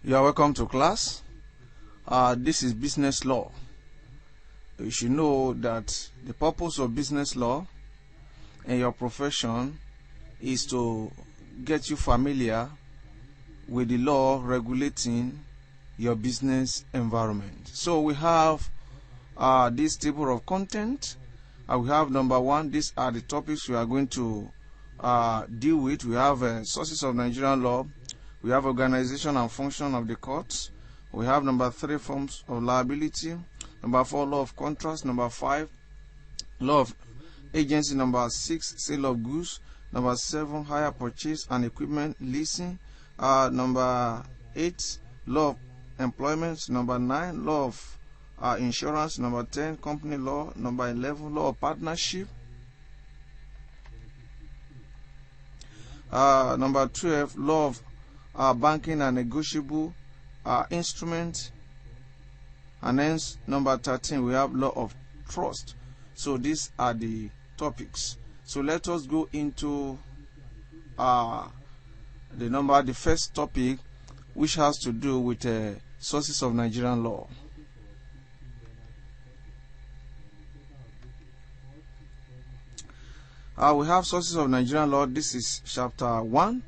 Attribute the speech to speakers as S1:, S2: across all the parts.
S1: You are welcome to class. This is business law. You should know that the purpose of business law in your profession is to get you familiar with the law regulating your business environment. So we have this table of content. We have number one. These are the topics we are going to deal with. We have sources of Nigerian law. We have organization and function of the courts. We have number 3, forms of liability. Number 4, law of contracts. Number 5, law of agency. Number 6, sale of goods. Number 7, hire, purchase and equipment leasing. Number 8, law of employment. Number 9, law of insurance. Number 10, company law. Number 11, law of partnership. Number 12, law of banking and negotiable instrument. And then number 13, we have law of trust. So these are the topics. So let us go into the first topic, which has to do with sources of Nigerian law. We have sources of Nigerian law. This is chapter 1.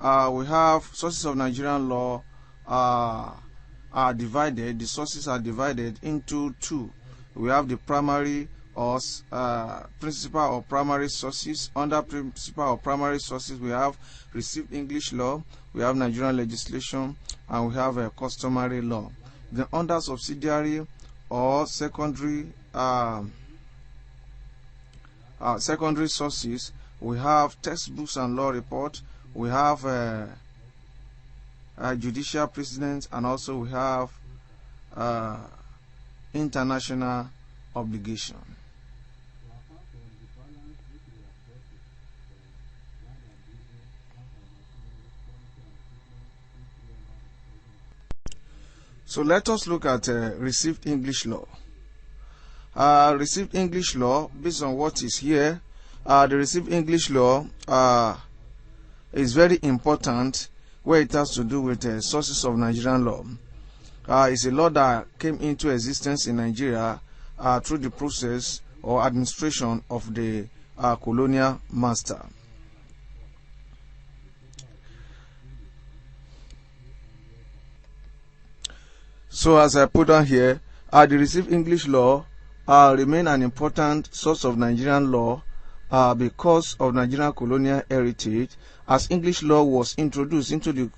S1: We have sources of Nigerian law are divided. The sources are divided into 2. We have the primary or principal or primary sources. Under principal or primary sources, we have received English law, we have Nigerian legislation, and we have a customary law. Then under subsidiary or secondary sources, we have textbooks and law report. We have judicial precedents, and also we have international obligation. So let us look at received English law. Received English law, based on what is here, the received English law is very important where it has to do with sources of Nigerian law. It's a law that came into existence in Nigeria through the process or administration of the colonial master. So as I put on here, the received English law remain an important source of Nigerian law because of Nigerian colonial heritage, as English law was introduced into the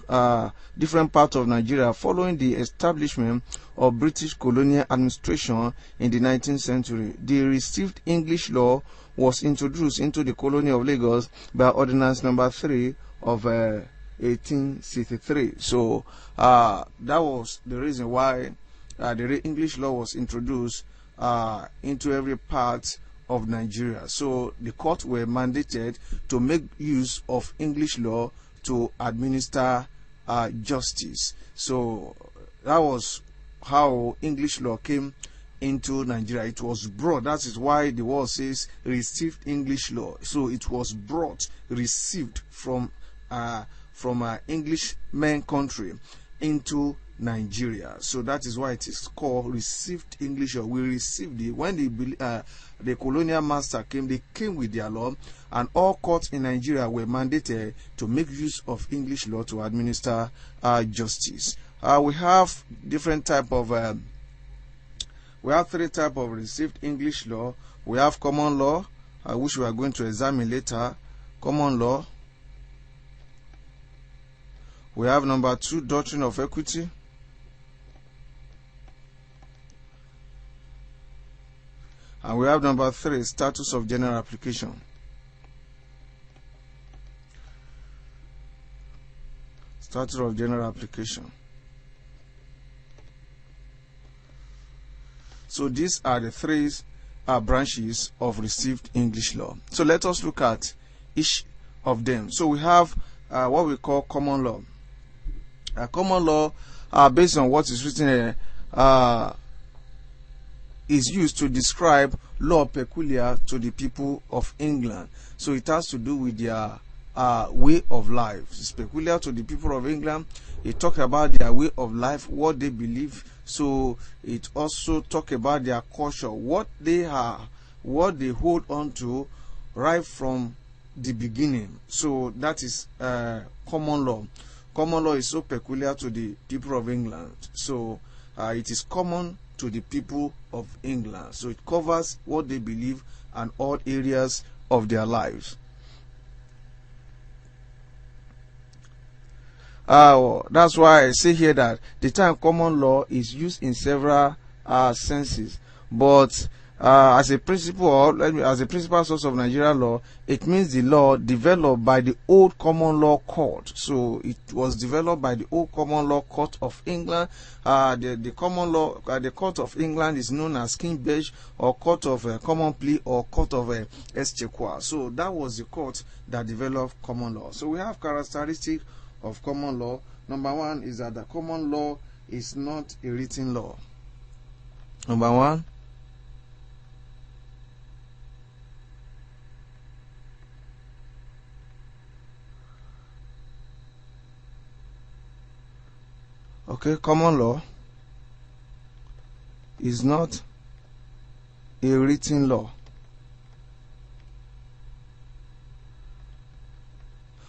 S1: different parts of Nigeria following the establishment of British colonial administration in the 19th century. The received English law was introduced into the colony of Lagos by Ordinance number 3 of 1863. So that was the reason why the English law was introduced into every part of Nigeria. So the court were mandated to make use of English law to administer justice. So that was how English law came into Nigeria. It was brought. That is why the word says received English law. So it was brought, received from Englishman country into Nigeria. So that is why it is called received English law. We received it when the colonial master came. They came with their law, and all courts in Nigeria were mandated to make use of English law to administer justice. We have different type of we have 3 types of received English law. We have common law, which we are going to examine later. Common law. We have number 2, doctrine of equity. And we have number 3, status of general application. Status of general application. So these are the 3 branches of received English law. So let us look at each of them. So we have what we call common law. Common law, based on what is written here, is used to describe law peculiar to the people of England. So it has to do with their way of life. It's peculiar to the people of England. it talk about their way of life, what they believe. So it also talk about their culture, what they are, what they hold on to right from the beginning. So that is common law. Common law is so peculiar to the people of England. So it is common to the people of England. So it covers what they believe and all areas of their lives. That's why I say here that the term common law is used in several senses, but as a principle, or as a principal source of Nigerian law, it means the law developed by the old common law court. So it was developed by the old common law court of England. The common law, the court of England is known as King Bench, or court of common plea, or court of exchequer. So that was the court that developed common law. So we have characteristics of common law. Number one is that the common law is not a written law. Number one, okay, common law is not a written law.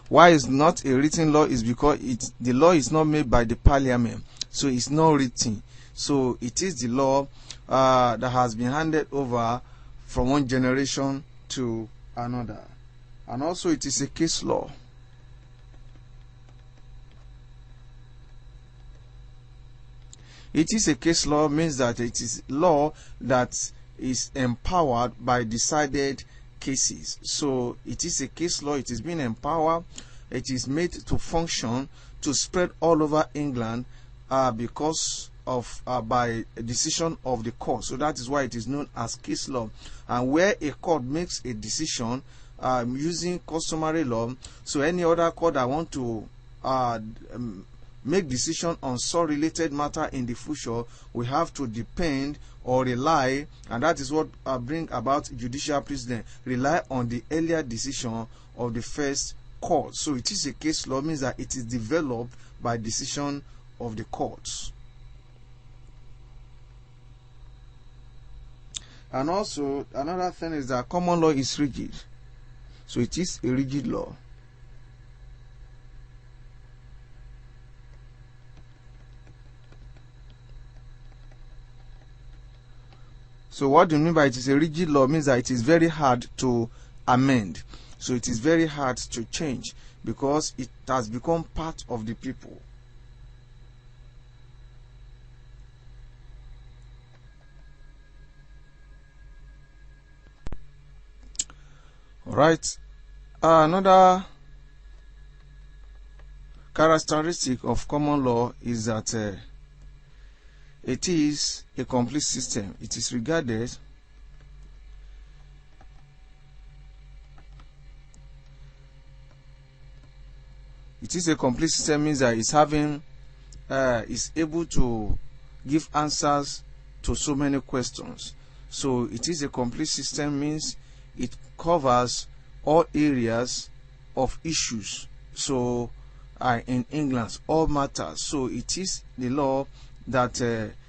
S1: Why is not a written law? Is because the law is not made by the parliament, so it's not written. So it is the law that has been handed over from one generation to another. And also it is a case law. It is a case law means that it is law that is empowered by decided cases. So it is a case law. It is being empowered. It is made to function to spread all over England because of by a decision of the court. So that is why it is known as case law. And where a court makes a decision using customary law, so any other court that want to make decision on so related matter in the future, we have to depend or rely, and that is what bring about judicial precedent, rely on the earlier decision of the first court. So it is a case law means that it is developed by decision of the courts. And also another thing is that common law is rigid. So it is a rigid law. So what do you mean by it is a rigid law? Means that it is very hard to amend. So it is very hard to change because it has become part of the people. All right. Another characteristic of common law is that it is a complete system. It is regarded a complete system means that it's having is able to give answers to so many questions. So it is a complete system means it covers all areas of issues. So in England, all matters. So it is the law that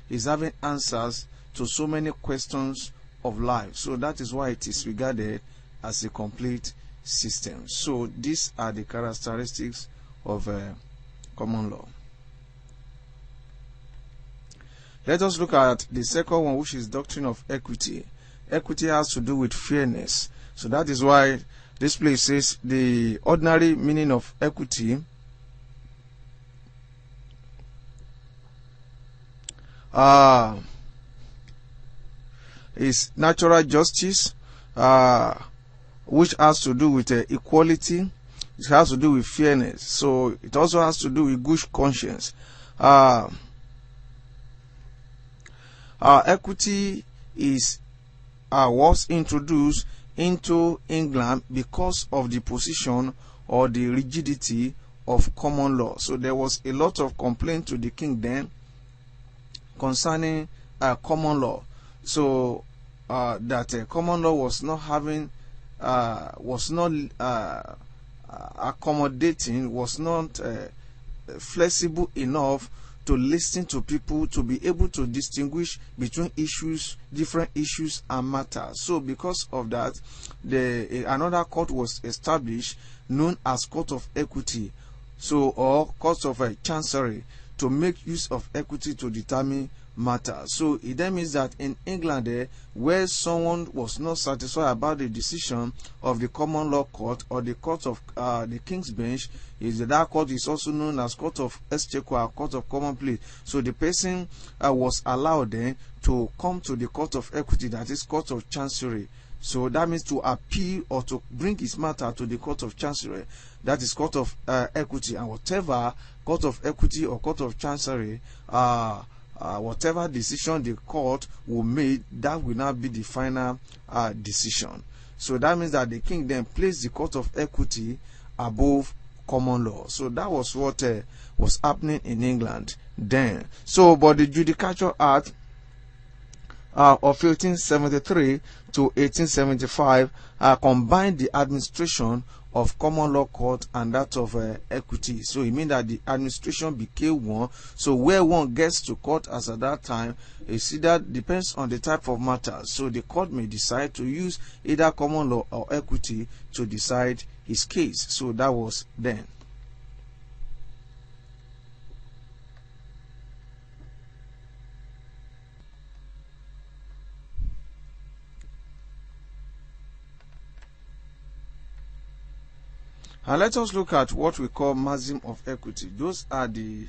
S1: is having answers to so many questions of life. So that is why it is regarded as a complete system. So these are the characteristics of common law. Let us look at the second one, which is doctrine of equity. Equity has to do with fairness. So that is why this place says the ordinary meaning of equity is natural justice, which has to do with equality. It has to do with fairness. So it also has to do with good conscience. Equity was introduced into England because of the position or the rigidity of common law. So there was a lot of complaint to the king then concerning common law. So that common law was not having accommodating, was not flexible enough to listen to people, to be able to distinguish between issues, different issues and matters. So because of that, another court was established known as Court of Equity, so or Court of Chancery, to make use of equity to determine matters. So it then means that in England, where someone was not satisfied about the decision of the common law court or the court of the King's Bench, that court is also known as Court of Exchequer, Court of Common Pleas. So the person was allowed then to come to the Court of Equity, that is Court of Chancery. So that means to appeal or to bring his matter to the Court of Chancery, that is Court of Equity, and whatever Court of Equity or Court of Chancery, whatever decision the court will make, that will not be the final decision. So that means that the king then placed the Court of Equity above common law. So that was what was happening in England then. So, but the Judicature Act of 1873 to 1875 combined the administration of common law court and that of equity. So it means that the administration became one. So where one gets to court as at that time, you see that depends on the type of matter. So the court may decide to use either common law or equity to decide his case. So that was then. And let us look at what we call maxim of equity. Those are the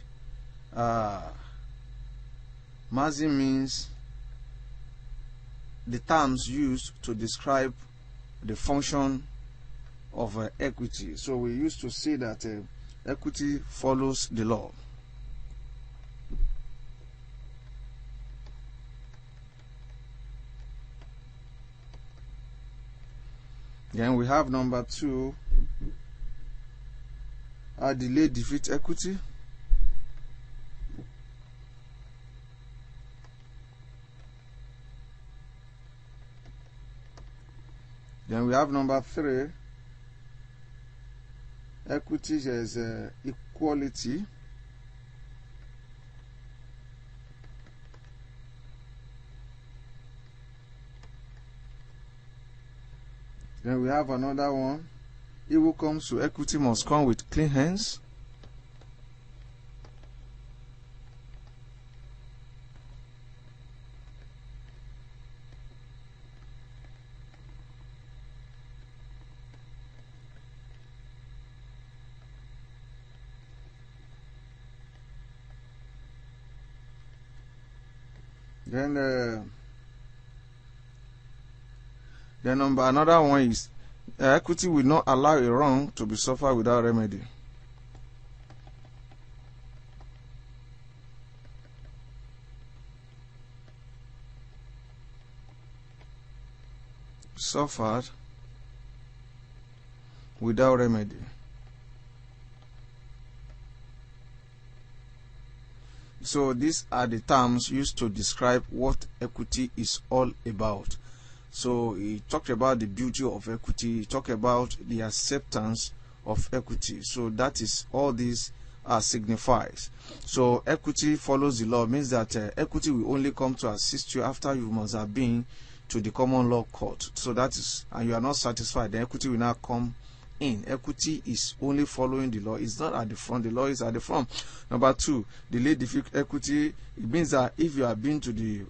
S1: maxim means the terms used to describe the function of equity. So we used to say that equity follows the law. Then we have number 2. Delay defeat equity. Then we have number 3. Equity is equality. Then we have another one. He who comes to equity must come with clean hands. Then another one is equity will not allow a wrong to be suffered without remedy. Suffered without remedy. So these are the terms used to describe what equity is all about. So he talked about the beauty of equity, he talked about the acceptance of equity. So that is all these signifies. So equity follows the law means that equity will only come to assist you after you must have been to the common law court. So that is, and you are not satisfied, the equity will not come in. Equity is only following the law. It's not at the front. The law is at the front. Number 2, delay defeat equity. It means that if you have been to the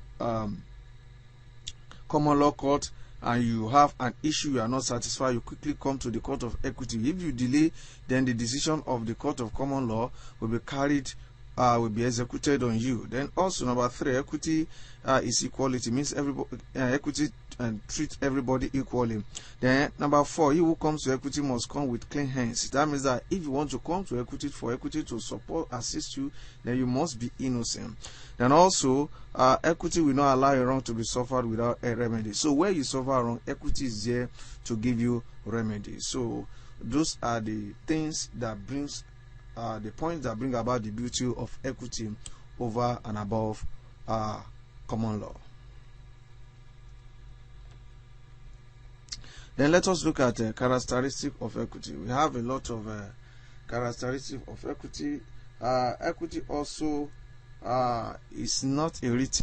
S1: common law court and you have an issue, you are not satisfied, you quickly come to the Court of Equity. If you delay, then the decision of the Court of Common Law will be carried, will be executed on you. Then also number 3, equity is equality, means everybody equity and treat everybody equally. Then number 4, he who comes to equity must come with clean hands. That means that if you want to come to equity for equity to support, assist you, then you must be innocent. Then also equity will not allow a wrong to be suffered without a remedy. So where you suffer wrong, equity is there to give you remedy. So those are the things that brings the points that bring about the beauty of equity over and above common law. Then let us look at characteristic of equity. We have a lot of characteristics of equity. Equity also is not a written